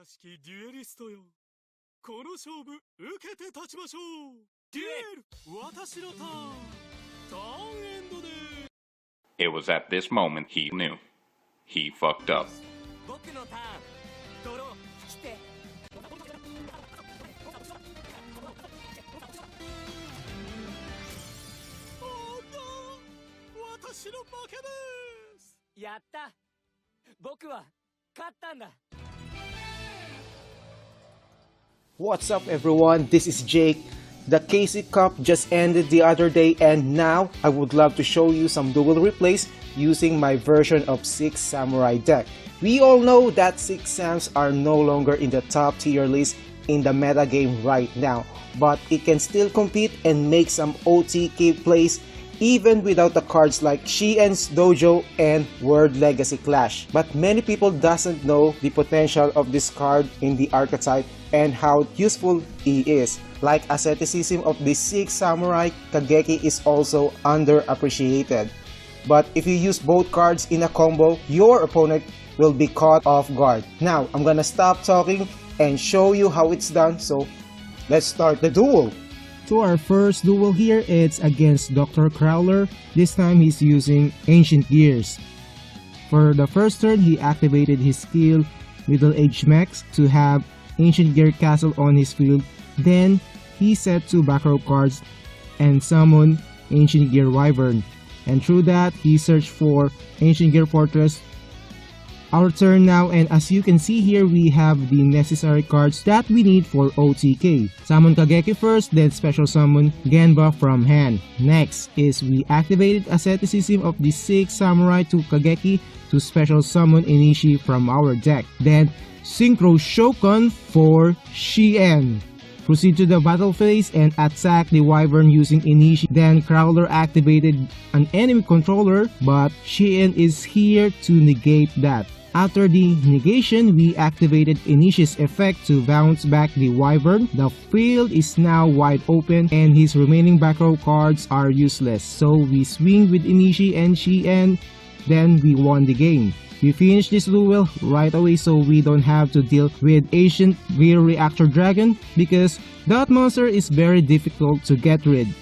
しきデュエリストよ。この勝負受けて立ちましょう。デュエル、私のターン。ターンエンドで。It was at this moment he knew. He fucked up. 僕のターン。ドロー、来て。私の負けです。やった。僕は勝ったんだ。What's up everyone, this is Jake. The KC Cup just ended the other day and now I would love to show you some duel replays using my version of 6 Samurai deck. We all know that 6 Sams are no longer in the top tier list in the meta game right now, but it can still compete and make some OTK plays even without the cards like Shien's Dojo and World Legacy Clash. But many people doesn't know the potential of this card in the archetype and how useful he is. Like asceticism of the 6 Samurai, Kageki is also underappreciated. But if you use both cards in a combo, your opponent will be caught off guard. Now, I'm gonna stop talking and show you how it's done, so let's start the duel! To our first duel here, it's against Dr. Crowler. This time he's using Ancient Gears. For the first turn, he activated his skill Middle Age Max to have Ancient Gear Castle on his field. Then he set 2 back row cards and summoned Ancient Gear Wyvern. And through that, he searched for Ancient Gear Fortress. Our turn now, and as you can see here, we have the necessary cards that we need for OTK. Summon Kageki first, then special summon Genba from hand. Next is we activated asceticism of the 6 Samurai to Kageki to special summon Inishi from our deck. Then Synchro Shogun for Shien. Proceed to the battle phase and attack the Wyvern using Inishi. Then Crowler activated an enemy controller, but Shien is here to negate that. After the negation, we activated Inishi's effect to bounce back the Wyvern. The field is now wide open and his remaining back row cards are useless. So we swing with Inishi and Shien, then we won the game. We finished this duel right away so we don't have to deal with Ancient Gear Reactor Dragon because that monster is very difficult to get rid.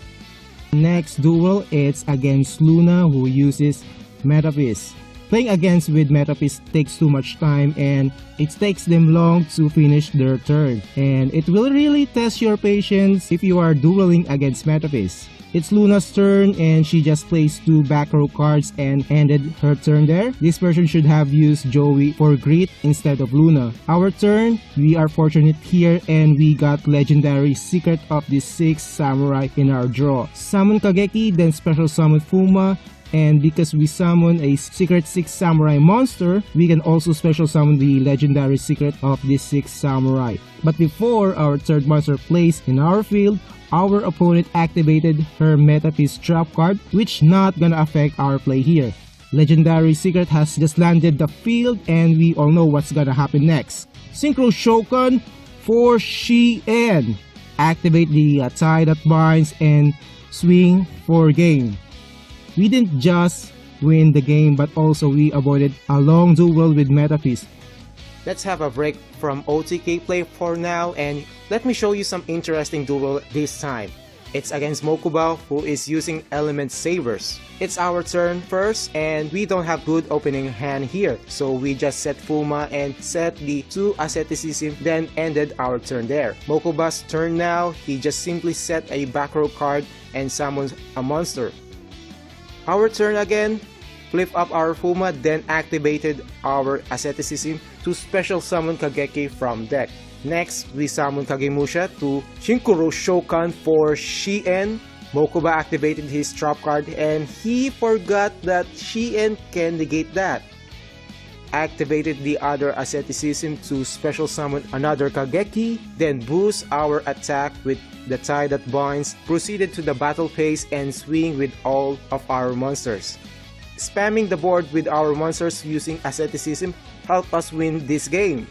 Next duel, it's against Luna who uses Metaphys. Playing against with Metaphys takes too much time and it takes them long to finish their turn. And it will really test your patience if you are dueling against Metaphys. It's Luna's turn and she just placed 2 back row cards and ended her turn there. This person should have used Joey for Greet instead of Luna. Our turn, we are fortunate here and we got legendary Secret of the 6 Samurai in our draw. Summon Kageki, then special summon Fuma. And because we summon a secret 6 Samurai monster, we can also special summon the legendary secret of the 6 Samurai. But before our third monster plays in our field, our opponent activated her Metaphys trap card, which not gonna affect our play here. Legendary secret has just landed the field and we all know what's gonna happen next. Synchro Shogun for Shien. Activate the tie that binds and swing for game. We didn't just win the game but also we avoided a long duel with Metaphys. Let's have a break from OTK play for now and let me show you some interesting duel this time. It's against Mokuba who is using Element Sabers. It's our turn first and we don't have good opening hand here, so we just set Fuma and set the 2 asceticism, then ended our turn there. Mokuba's turn now, he just simply set a back row card and summons a monster. Our turn again, flip up our Fuma, then activated our asceticism to special summon Kageki from deck. Next, we summon Kagemusha to Shinkuro Shogun for Shien. Mokuba activated his trap card and he forgot that Shien can negate that. Activated the other asceticism to special summon another Kageki, then boost our attack with the tie that binds, proceeded to the battle phase and swing with all of our monsters. Spamming the board with our monsters using asceticism helped us win this game.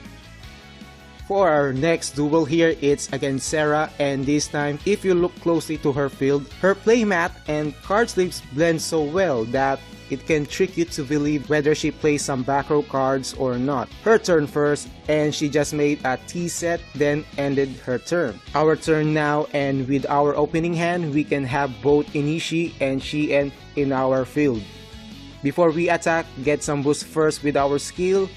For our next duel here, it's against Sarah, and this time if you look closely to her field, her playmat and card sleeves blend so well that it can trick you to believe whether she plays some back row cards or not. Her turn first, and she just made a T set, then ended her turn. Our turn now, and with our opening hand, we can have both Inishi and Shien in our field. Before we attack, get some boost first with our skill.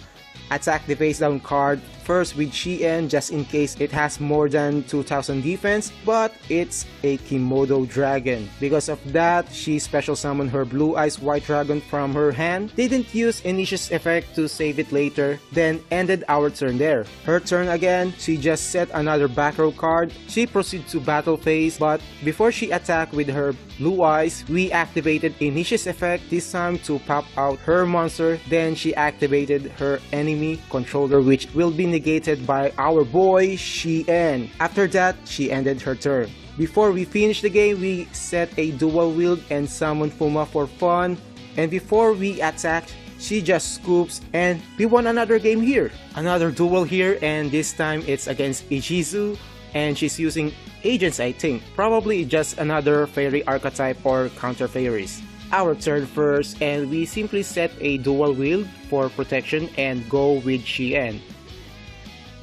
Attack the face down card first with Shien just in case it has more than 2000 defense, but it's a Kimodo dragon. Because of that, she special summoned her blue eyes white dragon from her hand, didn't use Inishi's effect to save it later, then ended our turn there. Her turn again, she just set another back row card. She proceeded to battle phase, but before she attacked with her blue eyes, we activated Inishi's effect this time to pop out her monster, then she activated her enemy controller, which will be negated by our boy Shien. After that, she ended her turn. Before we finish the game, we set a dual wield and summon Fuma for fun, and before we attack, she just scoops and we won another game here. Another duel here, and this time it's against Ichizu, and she's using agents, I think. Probably just another fairy archetype or counter fairies. Our turn first, and we simply set a dual wield for protection and go with Shien.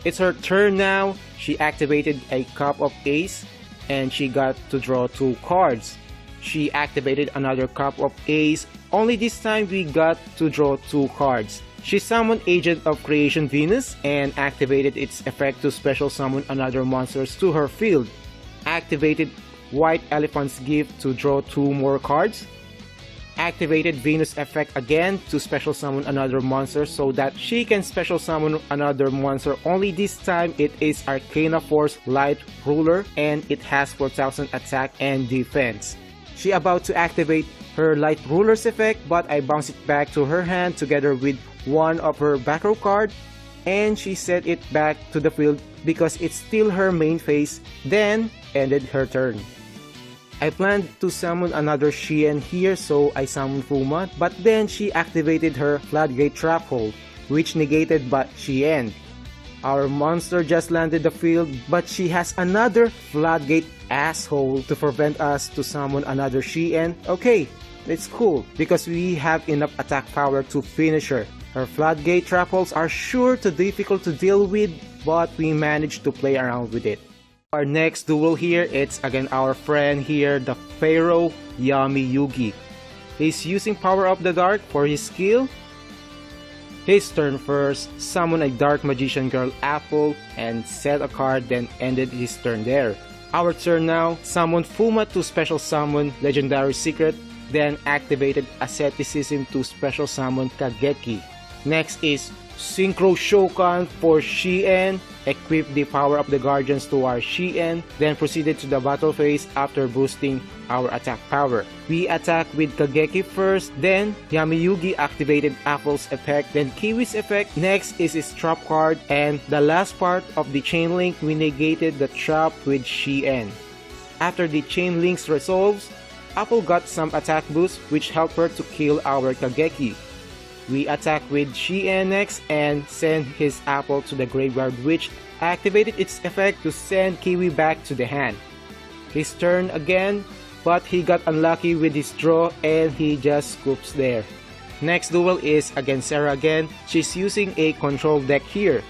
It's her turn now. She activated a Cup of Ace and she got to draw 2 cards. She activated another Cup of Ace, only this time we got to draw 2 cards. She summoned Agent of Creation Venus and activated its effect to special summon another monsters to her field. Activated White Elephant's Gift to draw 2 more cards. Activated Venus effect again to special summon another monster so that she can special summon another monster, only this time it is Arcana Force Light Ruler and it has 4000 attack and defense. She about to activate her Light Ruler's effect, but I bounce it back to her hand together with one of her back row card, and she set it back to the field because it's still her main phase, then ended her turn. I planned to summon another Shien here, so I summoned Fuma, but then she activated her Floodgate Trap Hole, which negated by Shien. Our monster just landed the field, but she has another Floodgate Asshole to prevent us to summon another Shien. Okay, it's cool, because we have enough attack power to finish her. Her Floodgate Trap Holes are sure to difficult to deal with, but we managed to play around with it. Our next duel here, it's again our friend here, the Pharaoh Yami Yugi. He's using Power of the Dark for his skill. His turn first, summon a Dark Magician Girl Apple and set a card, then ended his turn there. Our turn now, summon Fuma to special summon Legendary Secret, then activated Asceticism to special summon Kageki. Next is Synchro Shokan for Shien, equip the Power of the Guardians to our Shien, then proceeded to the battle phase after boosting our attack power. We attack with Kageki first, then Yami Yugi activated Apple's effect, then Kiwi's effect. Next is his trap card, and the last part of the chain link, we negated the trap with Shien. After the chain links resolves, Apple got some attack boost which helped her to kill our Kageki. We attack with Shien next and send his apple to the graveyard, which activated its effect to send Kiwi back to the hand. His turn again, but he got unlucky with his draw and he just scoops there. Next duel is against Sarah again. She's using a control deck here.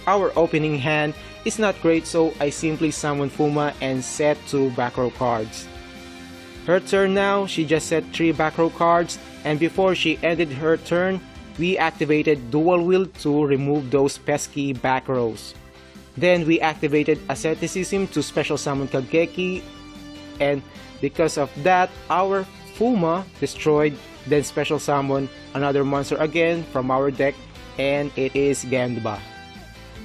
Our opening hand is not great, so I simply summon Fuma and set 2 back row cards. Her turn now, she just set 3 back row cards, and before she ended her turn, we activated Dual Wield to remove those pesky back rows. Then we activated Asceticism to special summon Kageki, and because of that, our Fuma destroyed, then special summon another monster again from our deck, and it is Genba.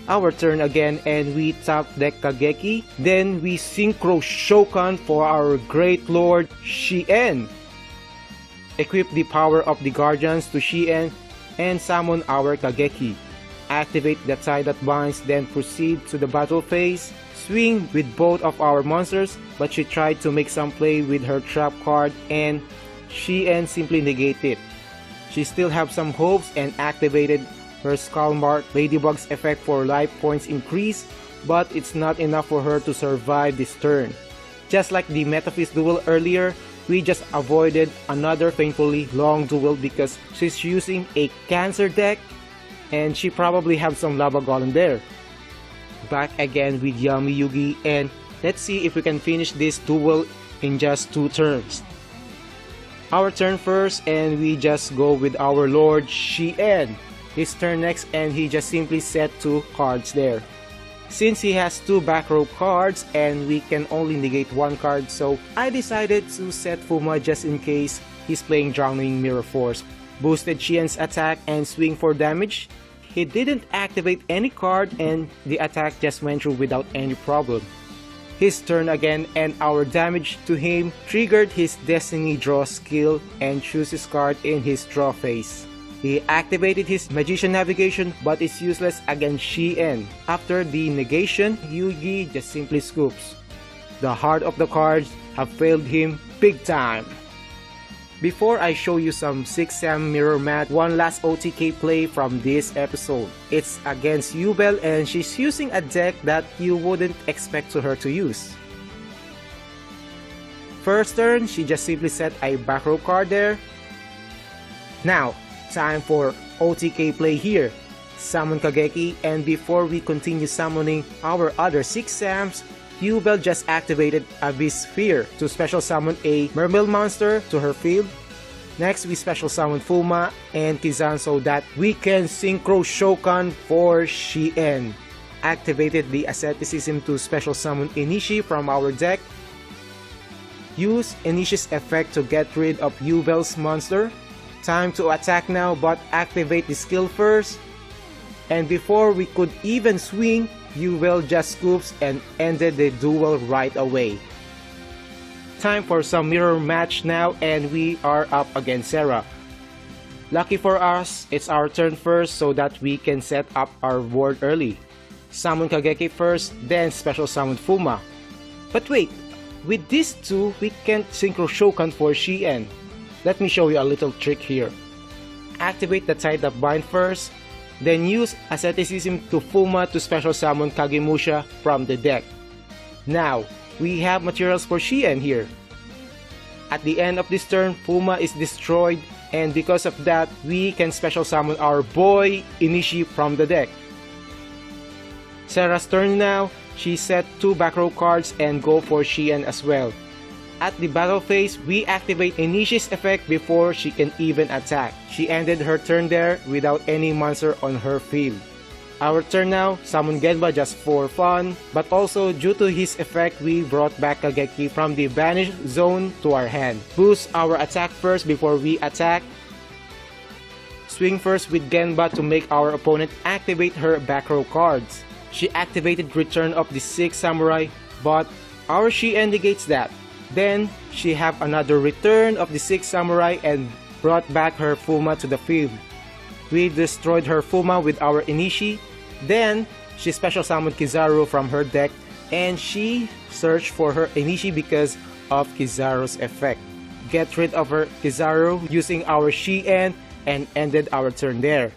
Our turn again, and we top deck Kageki, then we Synchro Shokan for our Great Lord Shien. Equip the Power of the Guardians to Shien and summon our Kageki. Activate the Tie That Binds, then proceed to the battle phase. Swing with both of our monsters, but she tried to make some play with her trap card and Shien simply negated it. She still have some hopes and activated her Skullmark Ladybug's effect for life points increase, but it's not enough for her to survive this turn. Just like the Metaphys duel earlier, we just avoided another painfully long duel because she's using a Cancer deck and she probably have some Lava Golem there. Back again with Yummy Yugi, and let's see if we can finish this duel in just 2 turns. Our turn first, and we just go with our Lord Shien. His turn next, and he just simply set 2 cards there. Since he has 2 back row cards and we can only negate 1 card, so I decided to set Fuma just in case he's playing Drowning Mirror Force. Boosted Shien's attack and swing for damage. He didn't activate any card and the attack just went through without any problem. His turn again, and our damage to him triggered his Destiny Draw skill and choose his card in his draw phase. He activated his Magician Navigation but is useless against Shien. After the negation, Yugi just simply scoops. The heart of the cards have failed him big time. Before I show you some 6-Sam mirror match, one last OTK play from this episode. It's against Yubel and she's using a deck that you wouldn't expect her to use. First turn, she just simply set a back row card there. Now, time for OTK play here. Summon Kageki, and before we continue summoning our other 6 Sams, Yubel just activated Abyss Sphere to special summon a Mermaid monster to her field. Next, we special summon Fuma and Kizan so that we can Synchro Shokan for Shien. Activated the Asceticism to special summon Inishi from our deck. Use Inishi's effect to get rid of Yubel's monster. Time to attack now, but activate the skill first. And before we could even swing, Yubel just scoops and ended the duel right away. Time for some mirror match now, and we are up against Sarah. Lucky for us, it's our turn first so that we can set up our board early. Summon Kageki first, then special summon Fuma. But wait, with these 2, we can't Synchro Shokan for Shien. Let me show you a little trick here. Activate the Tied Up Bind first, then use Asceticism to Fuma to special summon Kagemusha from the deck. Now, we have materials for Shien here. At the end of this turn, Fuma is destroyed, and because of that, we can special summon our boy Inishi from the deck. Sarah's turn now. She set 2 back row cards and go for Shien as well. At the battle phase, we activate Inishi's effect before she can even attack. She ended her turn there without any monster on her field. Our turn now, summon Genba just for fun, but also due to his effect, we brought back Kageki from the banished zone to our hand. Boost our attack first before we attack. Swing first with Genba to make our opponent activate her back row cards. She activated Return of the 6 Samurai, but our Shien negates that. Then, she have another Return of the 6 Samurai and brought back her Fuma to the field. We destroyed her Fuma with our Inishi. Then, she special summoned Kizaru from her deck and she searched for her Inishi because of Kizaru's effect. Get rid of her Kizaru using our Shien and ended our turn there.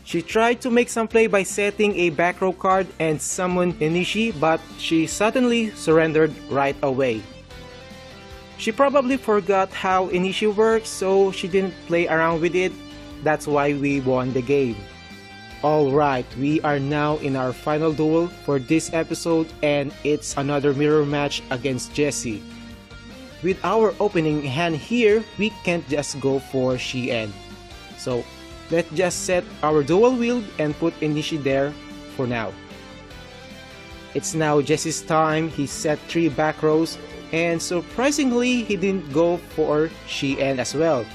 She tried to make some play by setting a back row card and summon Inishi, but she suddenly surrendered right away. She probably forgot how Inishi works, so she didn't play around with it. That's why we won the game. Alright, we are now in our final duel for this episode, and it's another mirror match against Jessie. With our opening hand here, we can't just go for Shien. So, let's just set our dual wield and put Inishi there for now. It's now Jessie's time. He set 3 back rows, and surprisingly, he didn't go for Shien as well.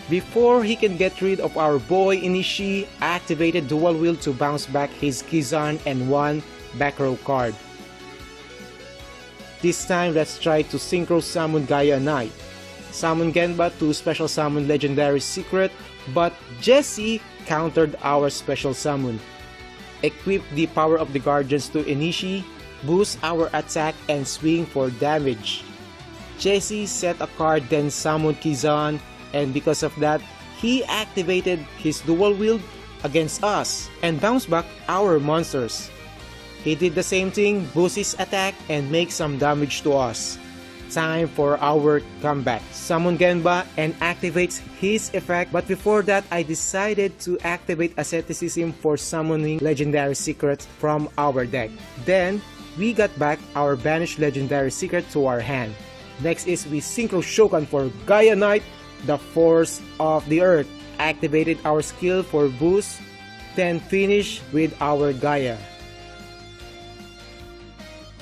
Before he can get rid of our boy Inishi, activated dual wield to bounce back his Kizan and 1 back row card. This time, let's try to synchro summon Gaia Knight. Summon Genba to special summon Legendary Secret, but Jessie countered our special summon. Equip the Power of the Guardians to Inishi, boost our attack and swing for damage. Jessie set a card, then summoned Kizan, and because of that, he activated his dual wield against us and bounced back our monsters. He did the same thing, boost his attack and make some damage to us. time for our comeback. Summon Genba and activates his effect, but before that I decided to activate Asceticism for summoning legendary secrets from our deck. Then we got back our banished legendary secret to our hand. Next is we Synchro Shogun for Gaia Knight, the Force of the Earth. Activated our skill for boost, then finish with our Gaia.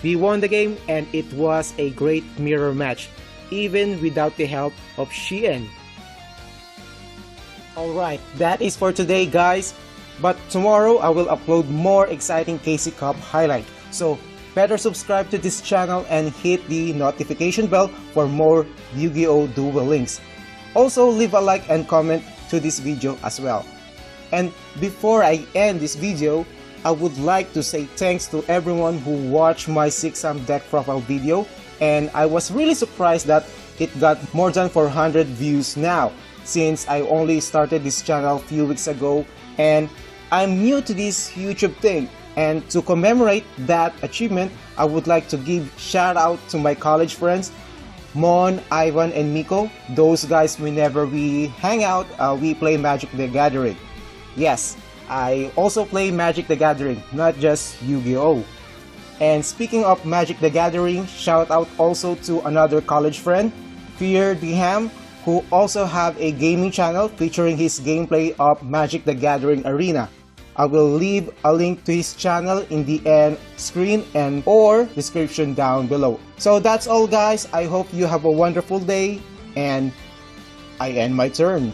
We won the game and it was a great mirror match, even without the help of Shien. Alright, that is for today guys, but tomorrow I will upload more exciting KC Cup highlight. So better subscribe to this channel and hit the notification bell for more YuGiOh Duel links. Also leave a like and comment to this video as well. And before I end this video, I would like to say thanks to everyone who watched my 6-Sam deck profile video, and I was really surprised that it got more than 400 views now, since I only started this channel a few weeks ago and I'm new to this YouTube thing. And to commemorate that achievement, I would like to give shout out to my college friends, Mon, Ivan, and Miko. Those guys, whenever we hang out, we play Magic the Gathering. Yes, I also play Magic the Gathering, not just Yu-Gi-Oh! And speaking of Magic the Gathering, shout out also to another college friend, Fear the Ham, who also have a gaming channel featuring his gameplay of Magic the Gathering Arena. I will leave a link to his channel in the end screen and or description down below. So that's all guys, I hope you have a wonderful day and I end my turn.